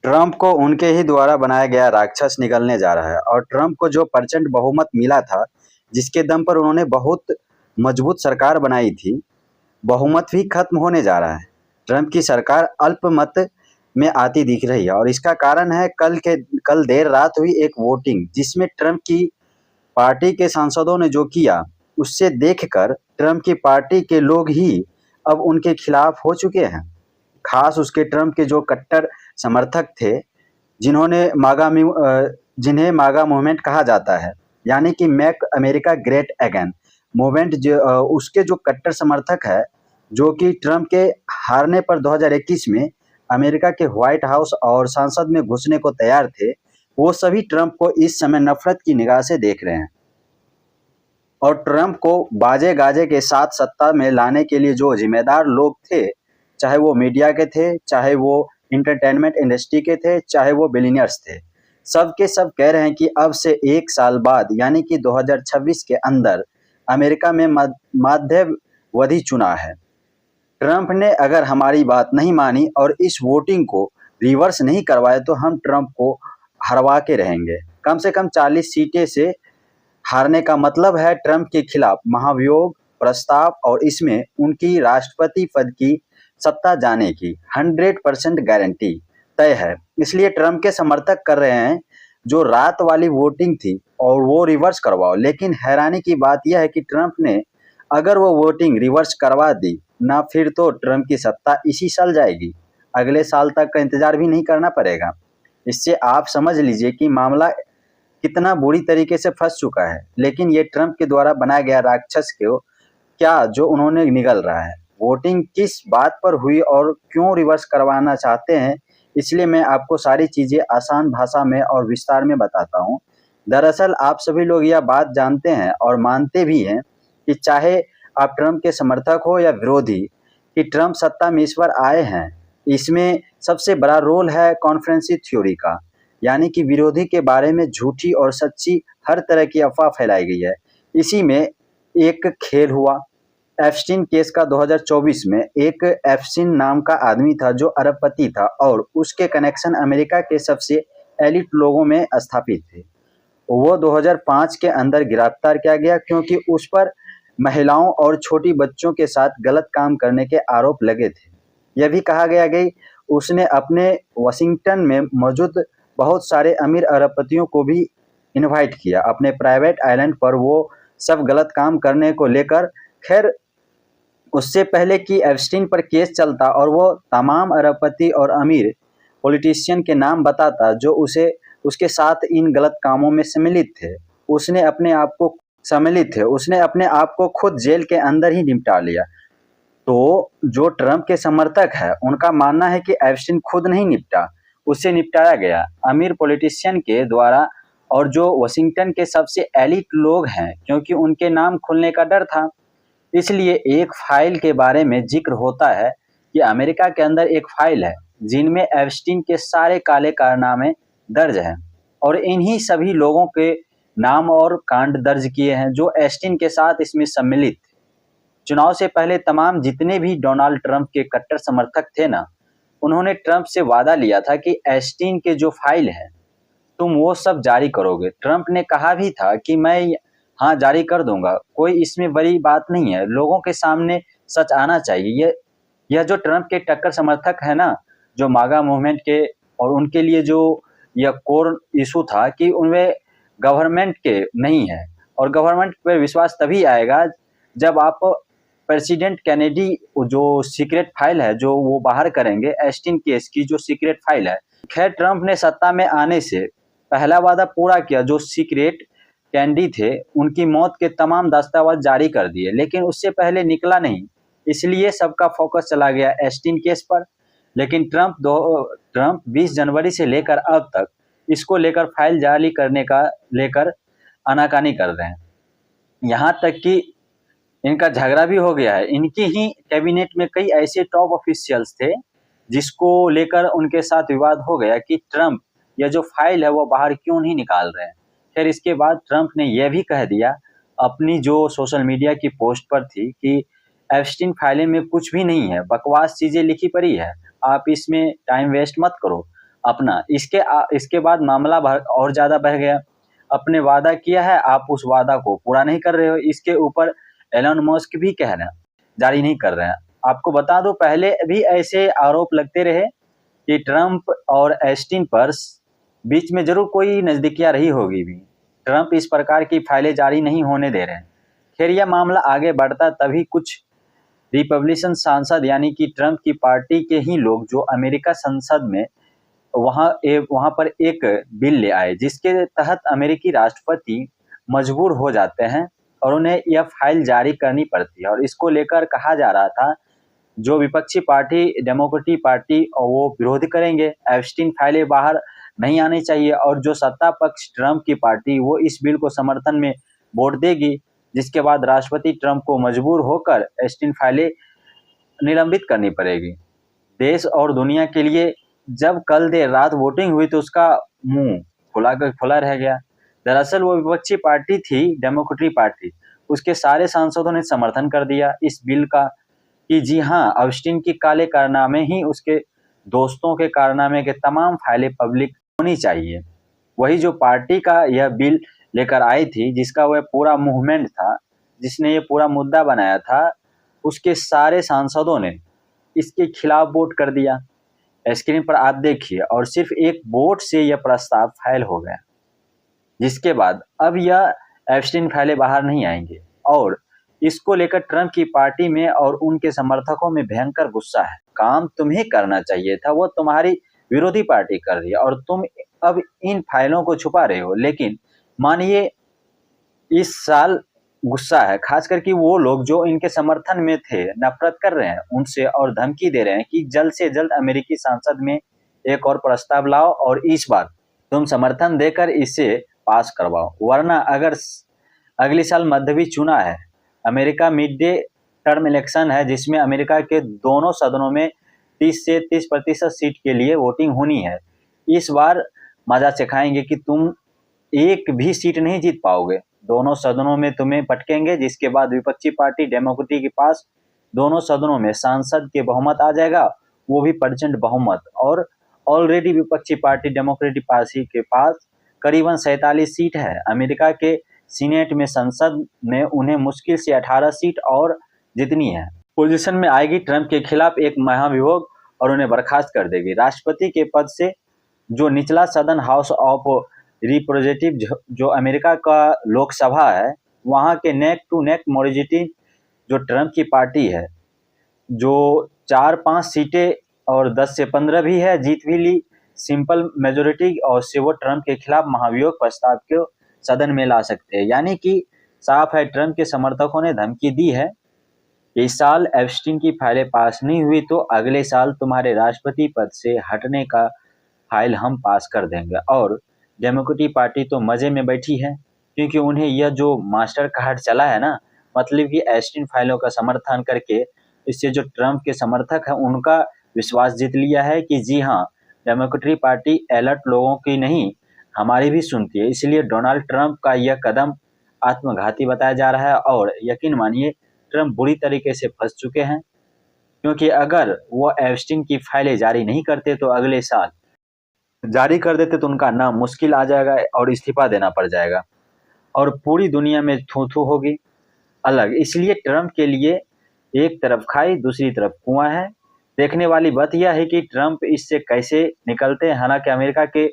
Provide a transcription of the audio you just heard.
Trump को उनके ही द्वारा बनाया गया राक्षस निकलने जा रहा है और ट्रंप को जो प्रचंड बहुमत मिला था, जिसके दम पर उन्होंने बहुत मजबूत सरकार बनाई थी, बहुमत भी खत्म होने जा रहा है। ट्रंप की सरकार अल्पमत में आती दिख रही है और इसका कारण है कल देर रात हुई एक वोटिंग, जिसमें ट्रंप की पार्टी के सांसदों ने जो किया, उससे देखकर ट्रंप की पार्टी के लोग ही अब उनके खिलाफ हो चुके हैं। खास उसके ट्रंप के जो कट्टर समर्थक थे, जिन्हें मागा मूवमेंट कहा जाता है, यानी कि make America great again movement, उसके जो कट्टर समर्थक है, जो कि ट्रंप के हारने पर 2021 में अमेरिका के व्हाइट हाउस और संसद में घुसने को तैयार थे, वो सभी ट्रंप को इस समय नफरत की निगाह से देख रहे हैं। और ट्रंप को बाजे गाजे के साथ सत्ता में लाने के लिए जो जिम्मेदार लोग थे, चाहे वो मीडिया के थे, चाहे वो इंटरटेनमेंट इंडस्ट्री के थे, चाहे वो बिलियनियर्स थे, सब के सब कह रहे हैं कि अब से 1 साल बाद, यानी कि 2026 के अंदर अमेरिका में मध्यावधि चुनाव है। ट्रंप ने अगर हमारी बात नहीं मानी और इस वोटिंग को रिवर्स नहीं करवाए तो हम ट्रंप को हरवा के रहेंगे। कम से कम 40 सीटें से हारने का मतलब है ट्रंप के खिलाफ महाभियोग प्रस्ताव और इसमें उनकी राष्ट्रपति पद की सत्ता जाने की 100% गारंटी तय है। इसलिए ट्रंप के समर्थक कर रहे हैं जो रात वाली वोटिंग थी और वो रिवर्स करवाओ। लेकिन हैरानी की बात यह है कि ट्रंप ने अगर वो वोटिंग रिवर्स करवा दी ना, फिर तो ट्रंप की सत्ता इसी साल जाएगी, अगले साल तक का इंतजार भी नहीं करना पड़ेगा। इससे आप समझ लीजिए कि मामला कितना बुरी तरीके से फंस चुका है। लेकिन ये ट्रंप के द्वारा बनाया गया राक्षस को क्या जो उन्होंने निगल रहा है। वोटिंग किस बात पर हुई और क्यों रिवर्स करवाना चाहते हैं, इसलिए मैं आपको सारी चीज़ें आसान भाषा में और विस्तार में बताता हूँ। दरअसल आप सभी लोग यह बात जानते हैं और मानते भी हैं कि चाहे आप ट्रंप के समर्थक हो या विरोधी, कि ट्रंप सत्ता में इस बार आए हैं, इसमें सबसे बड़ा रोल है कॉन्स्पिरेसी थ्योरी का, यानी कि विरोधी के बारे में झूठी और सच्ची हर तरह की अफवाह फैलाई गई है। इसी में एक खेल हुआ एप्स्टीन केस का 2024 में। एक एप्स्टीन नाम का आदमी था जो अरबपति था और उसके कनेक्शन अमेरिका के सबसे एलिट लोगों में स्थापित थे। वो 2005 के अंदर गिरफ्तार किया गया क्योंकि उस पर महिलाओं और छोटी बच्चों के साथ गलत काम करने के आरोप लगे थे। यह भी कहा गया कि उसने अपने वाशिंगटन में मौजूद बहुत सारे अमीर अरबपतियों को भी इनवाइट किया अपने प्राइवेट आइलैंड पर, वो सब गलत काम करने को लेकर। खैर, उससे पहले कि एप्स्टीन पर केस चलता और वो तमाम अरबपति और अमीर पॉलिटिशियन के नाम बताता जो उसके साथ इन गलत कामों में सम्मिलित थे, उसने अपने आप को खुद जेल के अंदर ही निपटा लिया। तो जो ट्रंप के समर्थक है, उनका मानना है कि एप्स्टीन खुद नहीं निपटा, उससे निपटाया गया अमीर पॉलिटिशियन के द्वारा, और जो वाशिंगटन के सबसे एलिट लोग हैं, क्योंकि उनके नाम खुलने का डर था। इसलिए एक फाइल के बारे में जिक्र होता है कि अमेरिका के अंदर एक फाइल है जिनमें एप्स्टीन के सारे काले कारनामे दर्ज हैं और इन्हीं सभी लोगों के नाम और कांड दर्ज किए हैं जो एप्स्टीन के साथ इसमें सम्मिलित थे। चुनाव से पहले तमाम जितने भी डोनाल्ड ट्रंप के कट्टर समर्थक थे ना, उन्होंने ट्रंप से वादा लिया था कि एप्स्टीन के जो फाइल है तुम वो सब जारी करोगे। ट्रंप ने कहा भी था कि मैं हाँ जारी कर दूंगा, कोई इसमें बड़ी बात नहीं है, लोगों के सामने सच आना चाहिए। यह जो ट्रंप के टक्कर समर्थक है ना, जो मागा मूवमेंट के, और उनके लिए जो यह कोर इशू था कि उनमें गवर्नमेंट के नहीं है, और गवर्नमेंट पे विश्वास तभी आएगा जब आप प्रेसिडेंट कैनेडी जो सीक्रेट फाइल है जो वो बाहर करेंगे, एप्स्टीन केस की जो सीक्रेट फाइल है। खैर, ट्रंप ने सत्ता में आने से पहला वादा पूरा किया। जो सीक्रेट कैंडी थे उनकी मौत के तमाम दस्तावेज जारी कर दिए, लेकिन उससे पहले निकला नहीं, इसलिए सबका फोकस चला गया एप्स्टीन केस पर। लेकिन ट्रंप 20 जनवरी से लेकर अब तक इसको लेकर फाइल जारी करने का लेकर आनाकानी कर रहे हैं। यहाँ तक कि इनका झगड़ा भी हो गया है। इनकी ही कैबिनेट में कई ऐसे टॉप ऑफिशियल्स थे जिसको लेकर उनके साथ विवाद हो गया कि ट्रंप यह जो फाइल है वो बाहर क्यों नहीं निकाल रहे हैं। फिर इसके बाद ट्रंप ने यह भी कह दिया अपनी जो सोशल मीडिया की पोस्ट पर थी कि एप्स्टीन फाइलें में कुछ भी नहीं है, बकवास चीज़ें लिखी पड़ी है, आप इसमें टाइम वेस्ट मत करो। अपना। इसके बाद मामला और ज़्यादा बढ़ गया। अपने वादा किया है, आप उस वादा को पूरा नहीं कर रहे हो। इसके ऊपर एलन मस्क भी कह रहे हैं, जारी नहीं कर रहे हैं। आपको बता दूं, पहले भी ऐसे आरोप लगते रहे कि ट्रंप और एस्टिन पर बीच में जरूर कोई नजदीकियां रही होगी भी। ट्रंप इस प्रकार की फाइलें जारी नहीं होने दे रहे हैं। खैर, यह मामला आगे बढ़ता तभी कुछ रिपब्लिकन सांसद यानी कि ट्रंप की पार्टी के ही लोग जो अमेरिका संसद में वहां पर एक बिल ले आए, जिसके तहत अमेरिकी राष्ट्रपति मजबूर हो जाते हैं और उन्हें यह फाइल जारी करनी पड़ती है। और इसको लेकर कहा जा रहा था जो विपक्षी पार्टी डेमोक्रेटिक पार्टी और वो विरोध करेंगे, एप्स्टीन फाइलें बाहर नहीं आनी चाहिए, और जो सत्ता पक्ष ट्रंप की पार्टी वो इस बिल को समर्थन में वोट देगी, जिसके बाद राष्ट्रपति ट्रंप को मजबूर होकर एप्स्टीन फाइलें निलंबित करनी पड़ेगी। देश और दुनिया के लिए जब कल देर रात वोटिंग हुई तो उसका मुंह खुला रह गया। दरअसल वो विपक्षी पार्टी थी डेमोक्रेटिक पार्टी, उसके सारे सांसदों ने समर्थन कर दिया इस बिल का कि जी हाँ, एप्स्टीन की काले कारनामे ही उसके दोस्तों के कारनामे के तमाम फाइलें पब्लिक होनी चाहिए। वही जो पार्टी का यह बिल लेकर आई थी, जिसका वह पूरा मूवमेंट था, जिसने ये पूरा मुद्दा बनाया था, उसके सारे सांसदों ने इसके खिलाफ वोट कर दिया। स्क्रीन पर आप देखिए, और सिर्फ एक वोट से यह प्रस्ताव फाइल हो गया, जिसके बाद अब यह एप्स्टीन फाइलें बाहर नहीं आएंगे। और इसको लेकर ट्रंप की पार्टी में और उनके समर्थकों में भयंकर गुस्सा है। काम तुम्हें करना चाहिए था, वो तुम्हारी विरोधी पार्टी कर रही है और तुम अब इन फाइलों को छुपा रहे हो। लेकिन मानिए इस साल गुस्सा है, खास करके वो लोग जो इनके समर्थन में थे, नफरत कर रहे हैं उनसे और धमकी दे रहे हैं कि जल्द से जल्द अमेरिकी संसद में एक और प्रस्ताव लाओ और इस बार तुम समर्थन देकर इसे पास करवाओ, वरना अगर अगले साल मध्य चुनाव है, America mid day term election है, जिसमें अमेरिका के दोनों सदनों में 30 से 30% सीट के लिए वोटिंग होनी है। इस बार मजा चखाएंगे कि तुम एक भी सीट नहीं जीत पाओगे, दोनों सदनों में तुम्हें पटकेंगे, जिसके बाद विपक्षी पार्टी डेमोक्रेटिक के पास दोनों सदनों में सांसद के बहुमत आ जाएगा, वो भी प्रचंड बहुमत। और ऑलरेडी विपक्षी पार्टी डेमोक्रेटिक पार्टी के पास करीबन 47 सीट है। अमेरिका के सीनेट में, संसद में उन्हें मुश्किल से 18 सीट और जितनी है। पोजीशन में आएगी ट्रंप के खिलाफ एक महाभियोग और उन्हें बर्खास्त कर देगी। राष्ट्रपति के पद से जो निचला सदन हाउस ऑफ रिप्रेजेंटेटिव जो अमेरिका का लोकसभा है, वहाँ के नेक टू नेक मेजॉरिटी जो ट्रंप की पार्टी है, जो 4-5 सीटें और 10 से 15 भी है, जीत भी ली सिंपल मेजॉरिटी, और से वो ट्रंप के खिलाफ महाभियोग प्रस्ताव को सदन में ला सकते हैं। यानी कि साफ है, ट्रंप के समर्थकों ने धमकी दी है कि इस साल एप्स्टीन की फाइलें पास नहीं हुई तो अगले साल तुम्हारे राष्ट्रपति पद से हटने का फाइल हम पास कर देंगे। और डेमोक्रेटिक पार्टी तो मजे में बैठी है, क्योंकि उन्हें यह जो मास्टर कार्ड चला है ना, मतलब कि एप्स्टीन फाइलों का समर्थन करके इससे जो ट्रंप के समर्थक हैं उनका विश्वास जीत लिया है कि जी हाँ, डेमोक्रेटिक पार्टी अलर्ट लोगों की नहीं, हमारी भी सुनती है। इसलिए डोनाल्ड ट्रंप का यह कदम आत्मघाती बताया जा रहा है। और यकीन मानिए, ट्रंप बुरी तरीके से फंस चुके हैं, क्योंकि अगर वो एप्स्टीन की फाइलें जारी नहीं करते तो अगले साल जारी कर देते तो उनका नाम मुश्किल आ जाएगा और इस्तीफा देना पड़ जाएगा और पूरी दुनिया में थू-थू होगी अलग। इसलिए ट्रंप के लिए एक तरफ खाई दूसरी तरफ कुआं है। देखने वाली बात यह है कि ट्रंप इससे कैसे निकलते हैं। हालांकि अमेरिका के